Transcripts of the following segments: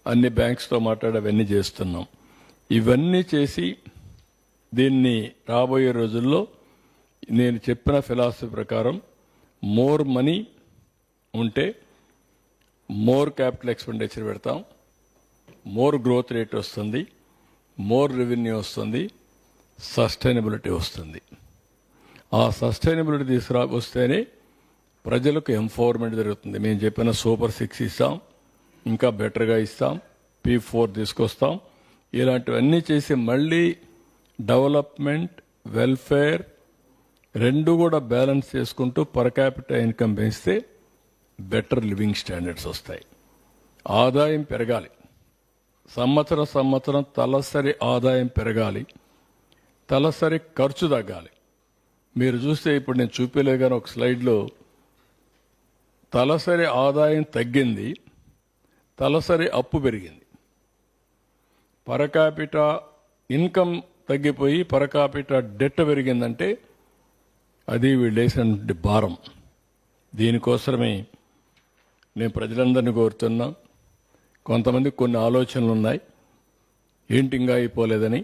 అన్ని బ్యాంక్స్తో మాట్లాడి అవన్నీ చేస్తున్నాం. ఇవన్నీ చేసి దీన్ని రాబోయే రోజుల్లో నేను చెప్పిన ఫిలాసఫీ ప్రకారం మోర్ మనీ ఉంటే మోర్ క్యాపిటల్ ఎక్స్పెండిచర్ పెడతాం, మోర్ గ్రోత్ రేట్ వస్తుంది, మోర్ రెవెన్యూ వస్తుంది, సస్టైనబిలిటీ వస్తుంది. ఆ సస్టైనబిలిటీ వస్తేనే ప్రజలకు ఎంపవర్మెంట్ జరుగుతుంది. మేము చెప్పిన సూపర్ 6 ఇస్తాం, ఇంకా బెటర్గా ఇస్తాం, P4 తీసుకొస్తాం. ఇలాంటివన్నీ చేసి మళ్ళీ డెవలప్మెంట్, వెల్ఫేర్ రెండు కూడా బ్యాలెన్స్ చేసుకుంటూ పర్ క్యాపిటల్ ఇన్కమ్ పెంచితే బెటర్ లివింగ్ స్టాండర్డ్స్ వస్తాయి. ఆదాయం పెరగాలి, సంవత్సరం తలసరి ఆదాయం పెరగాలి, తలసరి ఖర్చు తగ్గాలి. మీరు చూస్తే ఇప్పుడు నేను చూపలేదు కానీ ఒక స్లైడ్లో తలసరి ఆదాయం తగ్గింది, తలసరి అప్పు పెరిగింది. పర్ క్యాపిటల్ ఇన్కమ్ తగ్గిపోయి పర్ క్యాపిటల్ డెట్ పెరిగిందంటే అది వీళ్ళేసినటువంటి భారం. దీనికోసమే నేను ప్రజలందరినీ కోరుతున్నా. కొంతమందికి కొన్ని ఆలోచనలు ఉన్నాయి, ఏంటి ఇంకా అయిపోలేదని.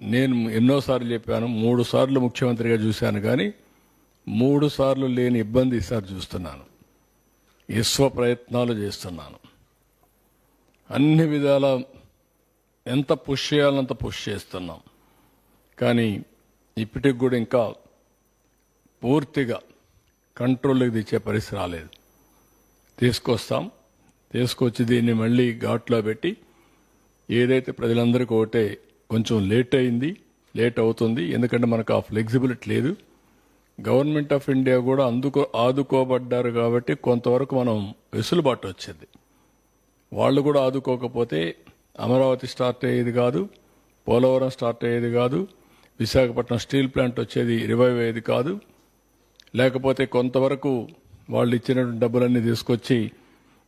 నేను ఎన్నోసార్లు చెప్పాను, 3 సార్లు ముఖ్యమంత్రిగా చూశాను, కానీ 3 సార్లు లేని ఇబ్బంది ఈసారి చూస్తున్నాను. విశ్వ ప్రయత్నాలు చేస్తున్నాను. అన్ని విధాల ఎంత పుష్ చేయాలంత పుష్ చేస్తున్నాం. కానీ ఇప్పటికి కూడా ఇంకా పూర్తిగా కంట్రోల్కి తెచ్చే పరిస్థితి రాలేదు. తీసుకొచ్చి దీన్ని మళ్ళీ ఘాట్లో పెట్టి ఏదైతే ప్రజలందరికీ ఒకటే కొంచెం లేట్ అవుతుంది. ఎందుకంటే మనకు ఆ ఫ్లెక్సిబిలిటీ లేదు. గవర్నమెంట్ ఆఫ్ ఇండియా కూడా ఆదుకోబడ్డారు కాబట్టి కొంతవరకు మనం వెసులుబాటు వచ్చింది. వాళ్ళు కూడా ఆదుకోకపోతే అమరావతి స్టార్ట్ అయ్యేది కాదు, పోలవరం స్టార్ట్ అయ్యేది కాదు, విశాఖపట్నం స్టీల్ ప్లాంట్ వచ్చేది రివైవ్ అయ్యేది కాదు. లేకపోతే కొంతవరకు వాళ్ళు ఇచ్చినటువంటి డబ్బులన్నీ తీసుకొచ్చి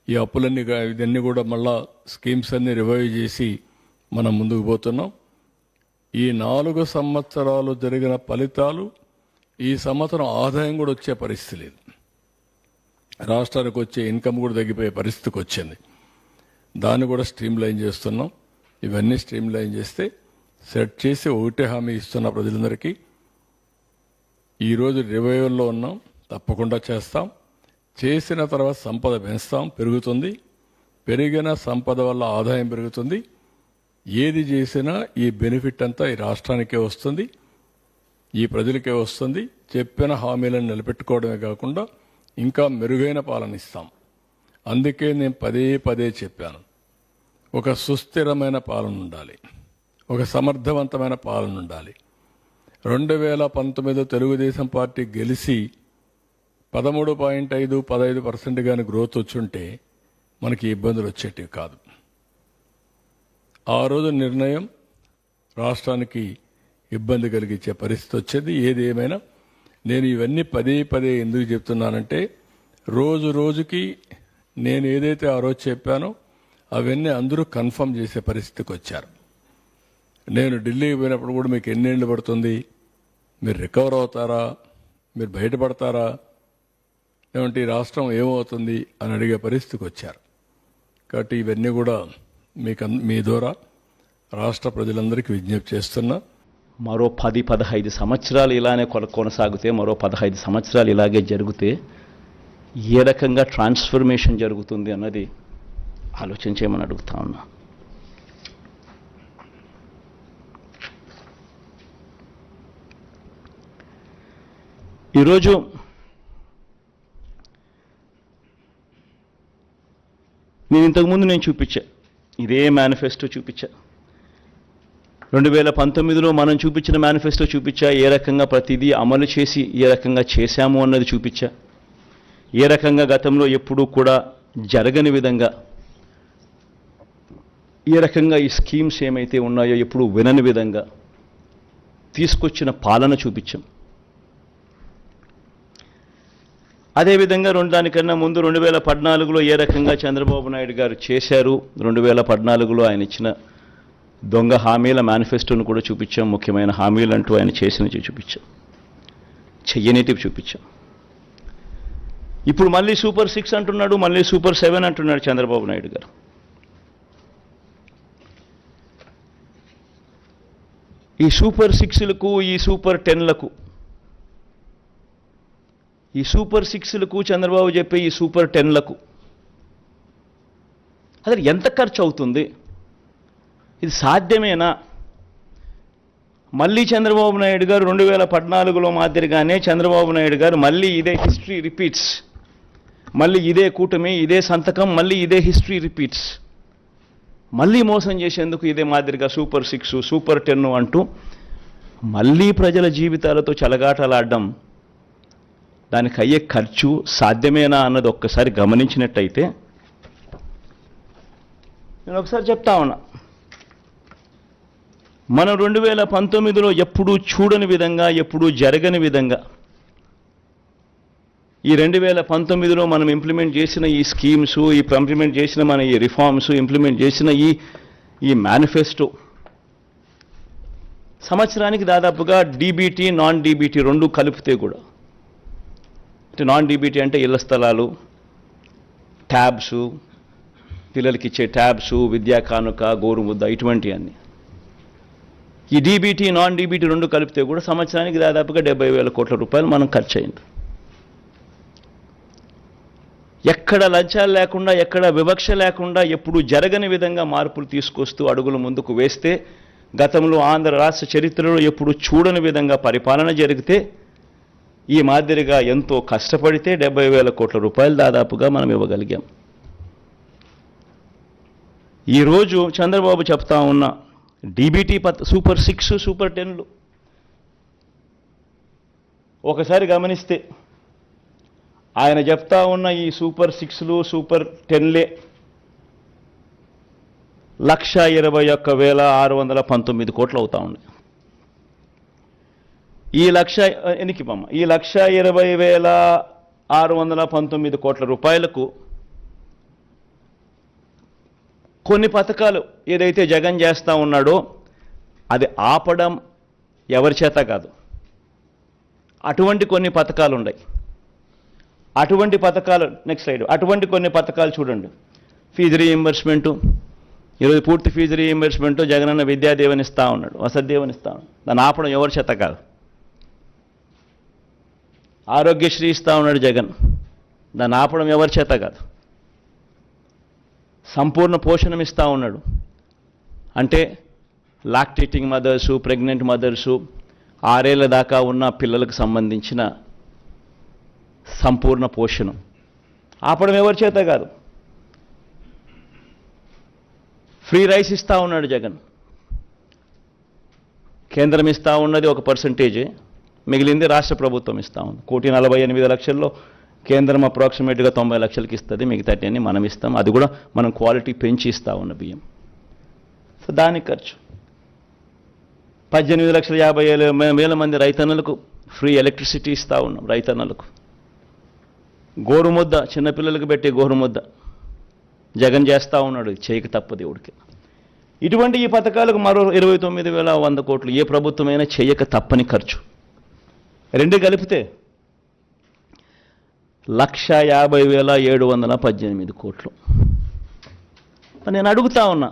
ఈ అప్పులన్నీ ఇదన్నీ కూడా మళ్ళా స్కీమ్స్ అన్ని రివైవ్ చేసి మనం ముందుకు పోతున్నాం. ఈ 4 సంవత్సరాలు జరిగిన ఫలితాలు ఈ సంవత్సరం ఆదాయం కూడా వచ్చే పరిస్థితి లేదు. రాష్ట్రానికి వచ్చే ఇన్కమ్ కూడా తగ్గిపోయే పరిస్థితికి వచ్చింది. దాన్ని కూడా స్ట్రీమ్ లైన్ చేస్తున్నాం. ఇవన్నీ స్ట్రీమ్ లైన్ చేస్తే సెట్ చేసి ఒకటే హామీ ఇస్తున్న ప్రజలందరికీ, ఈరోజు రివైవల్లో ఉన్నాం, తప్పకుండా చేస్తాం. చేసిన తర్వాత సంపద పెంచుతాం, పెరుగుతుంది. పెరిగిన సంపద వల్ల ఆదాయం పెరుగుతుంది. ఏది చేసినా ఈ బెనిఫిట్ అంతా ఈ రాష్ట్రానికే వస్తుంది, ఈ ప్రజలకే వస్తుంది. చెప్పిన హామీలను నిలబెట్టుకోవడమే కాకుండా ఇంకా మెరుగైన పాలన ఇస్తాం. అందుకే నేను పదే చెప్పాను, ఒక సుస్థిరమైన పాలన ఉండాలి, ఒక సమర్థవంతమైన పాలన ఉండాలి. 2019 తెలుగుదేశం పార్టీ గెలిచి 13.5-15% కానీ గ్రోత్ వచ్చుంటే మనకి ఇబ్బందులు వచ్చేటివి కాదు. ఆ రోజు నిర్ణయం రాష్ట్రానికి ఇబ్బంది కలిగించే పరిస్థితి వచ్చేది. ఏది ఏమైనా నేను ఇవన్నీ పదే ఎందుకు చెప్తున్నానంటే, రోజుకి నేను ఏదైతే ఆ రోజు చెప్పానో అవన్నీ అందరూ కన్ఫర్మ్ చేసే పరిస్థితికి వచ్చారు. నేను ఢిల్లీకి పోయినప్పుడు కూడా మీకు ఎన్నేళ్ళు పడుతుంది, మీరు రికవర్ అవుతారా, మీరు బయటపడతారా, ఏమంటే ఈ రాష్ట్రం ఏమవుతుంది అని అడిగే పరిస్థితికి వచ్చారు. కాబట్టి ఇవన్నీ కూడా మీ ద్వారా రాష్ట్ర ప్రజలందరికీ విజ్ఞప్తి చేస్తున్నా. మరో 10-15 సంవత్సరాలు ఇలానే కొనసాగితే, మరో 15 సంవత్సరాలు ఇలాగే జరిగితే ఏ రకంగా ట్రాన్స్ఫర్మేషన్ జరుగుతుంది అన్నది ఆలోచించేయమని అడుగుతా ఉన్నా. ఈరోజు నేను ఇంతకుముందు చూపించా, ఇదే మేనిఫెస్టో చూపించా. 2019లో మనం చూపించిన మేనిఫెస్టో చూపించా. ఏ రకంగా ప్రతిదీ అమలు చేసి ఏ రకంగా చేశాము అన్నది చూపించా. ఏ రకంగా గతంలో ఎప్పుడూ కూడా జరగని విధంగా ఏ రకంగా ఈ స్కీమ్స్ ఏమైతే ఉన్నాయో ఎప్పుడు వినని విధంగా తీసుకొచ్చిన పాలన చూపించాం. అదేవిధంగా దానికన్నా ముందు 2014లో ఏ రకంగా చంద్రబాబు నాయుడు గారు చేశారు, 2014లో ఆయన ఇచ్చిన దొంగ హామీల మేనిఫెస్టోను కూడా చూపించాం. ముఖ్యమైన హామీలు అంటూ ఆయన చేసినవి చూపించాం, చెయ్యనిటివి చూపించాం. ఇప్పుడు మళ్ళీ సూపర్ 6 అంటున్నాడు, మళ్ళీ సూపర్ 7 అంటున్నాడు చంద్రబాబు నాయుడు గారు. ఈ సూపర్ 6లకు, ఈ సూపర్ 10లకు, ఈ సూపర్ 6లకు చంద్రబాబు చెప్పే ఈ సూపర్ 10లకు అసలు ఎంత ఖర్చు అవుతుంది? ఇది సాధ్యమేనా? మళ్ళీ చంద్రబాబు నాయుడు గారు 2014లో మాదిరిగానే చంద్రబాబు నాయుడు గారు మళ్ళీ ఇదే హిస్టరీ రిపీట్స్, మళ్ళీ ఇదే కూటమి, ఇదే సంతకం, మళ్ళీ ఇదే హిస్టరీ రిపీట్స్, మళ్ళీ మోసం చేసేందుకు ఇదే మాదిరిగా సూపర్ 6, సూపర్ 10 అంటూ మళ్ళీ ప్రజల జీవితాలతో చెలగాటలాడడం, దానికి అయ్యే ఖర్చు సాధ్యమేనా అన్నది ఒక్కసారి గమనించినట్టయితే, నేను ఒకసారి చెప్తా ఉన్నా, మనం 2019లో ఎప్పుడూ చూడని విధంగా, ఎప్పుడూ జరగని విధంగా ఈ 2019లో మనం ఇంప్లిమెంట్ చేసిన ఈ స్కీమ్స్, ఇంప్లిమెంట్ చేసిన మన ఈ రిఫార్మ్స్, ఇంప్లిమెంట్ చేసిన ఈ మేనిఫెస్టో సంవత్సరానికి దాదాపుగా డీబీటీ, నాన్ డీబీటీ రెండు కలిపితే కూడా, అంటే నాన్ డీబీటీ అంటే ఇళ్ల స్థలాలు, ట్యాబ్స్, పిల్లలకి ఇచ్చే ట్యాబ్స్, విద్యా కానుక, గోరుముద్ద, ఇటువంటివన్నీ, ఈ డీబీటీ, నాన్ డీబీటీ రెండు కలిపితే కూడా సంవత్సరానికి దాదాపుగా 70,000 కోట్ల రూపాయలు మనం ఖర్చు అయింది. ఎక్కడ లంచాలు లేకుండా, ఎక్కడ వివక్ష లేకుండా, ఎప్పుడు జరగని విధంగా మార్పులు తీసుకొస్తూ అడుగులు ముందుకు వేస్తే, గతంలో ఆంధ్ర రాష్ట్ర చరిత్రలో ఎప్పుడు చూడని విధంగా పరిపాలన జరిగితే, ఈ మాదిరిగా ఎంతో కష్టపడితే 70,000 కోట్ల రూపాయలు దాదాపుగా మనం ఇవ్వగలిగాం. ఈరోజు చంద్రబాబు చెప్తా ఉన్న డీబీటీ సూపర్ 6, సూపర్ 10లు ఒకసారి గమనిస్తే, ఆయన చెప్తా ఉన్న ఈ సూపర్ 6లు, సూపర్ 10లే 1,21,619 కోట్లు అవుతా ఉన్నాయి. ఈ 1,20,619 కోట్ల రూపాయలకు కొన్ని పథకాలు ఏదైతే జగన్ చేస్తూ ఉన్నాడో అది ఆపడం ఎవరి చేత కాదు. అటువంటి కొన్ని పథకాలు ఉన్నాయి. అటువంటి పథకాలు, నెక్స్ట్ స్లైడ్, అటువంటి కొన్ని పథకాలు చూడండి. ఫీజు రీయింబర్స్మెంటు, ఈరోజు పూర్తి ఫీజు రీయింబర్స్మెంటు జగనన్న విద్యాదీవెన ఇస్తూ ఉన్నాడు, వసతిదీవెన ఇస్తూ ఉన్నాడు. దాన్ని ఆపడం ఎవరి చేత కాదు. ఆరోగ్యశ్రీ ఇస్తూ ఉన్నాడు జగన్, దాన్ని ఆపడం ఎవరి చేత కాదు. సంపూర్ణ పోషణం ఇస్తూ ఉన్నాడు, అంటే లాక్టేటింగ్ మదర్సు, ప్రెగ్నెంట్ మదర్సు, 6 ఏళ్ల దాకా ఉన్న పిల్లలకు సంబంధించిన సంపూర్ణ పోషణం ఆపడం ఎవరి చేత కాదు. ఫ్రీ రైస్ ఇస్తూ ఉన్నాడు జగన్. కేంద్రం ఇస్తూ ఉన్నది ఒక పర్సంటేజే, మిగిలింది రాష్ట్ర ప్రభుత్వం ఇస్తూ ఉంది. 1,48,00,000లో కేంద్రం అప్రాక్సిమేట్గా 90 లక్షలకి ఇస్తుంది, మిగతాటి అన్ని మనం ఇస్తాం. అది కూడా మనం క్వాలిటీ పెంచి ఇస్తూ ఉన్న బియ్యం. సో దానికి ఖర్చు 18,50,000 మంది రైతన్నలకు ఫ్రీ ఎలక్ట్రిసిటీ ఇస్తూ ఉన్నాం. రైతన్నలకు గోరుముద్ద, చిన్నపిల్లలకు పెట్టే గోరుముద్ద జగన్ చేస్తూ ఉన్నాడు, చేయక తప్పదు దేవుడికి. ఇటువంటి ఈ పథకాలకు మరో 29,100 కోట్లు ఏ ప్రభుత్వమైనా చేయక తప్పని ఖర్చు. రెండు కలిపితే 1,50,718 కోట్లు. నేను అడుగుతా ఉన్నా,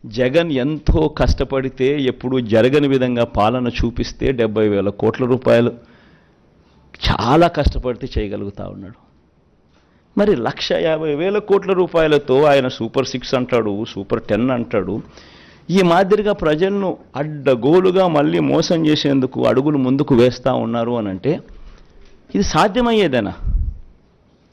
జగన్ ఎంతో కష్టపడితే, ఎప్పుడు జరగని విధంగా పాలన చూపిస్తే 70,000 కోట్ల రూపాయలు చాలా కష్టపడితే చేయగలుగుతా ఉన్నాడు. మరి 1,50,000 కోట్ల రూపాయలతో ఆయన సూపర్ 6 అంటాడు, సూపర్ 10 అంటాడు. ఈ మాదిరిగా ప్రజలను అడ్డగోలుగా మళ్ళీ మోసం చేసేందుకు అడుగులు ముందుకు వేస్తూ ఉన్నారు అనంటే ఇది సాధ్యమయ్యేదేనా?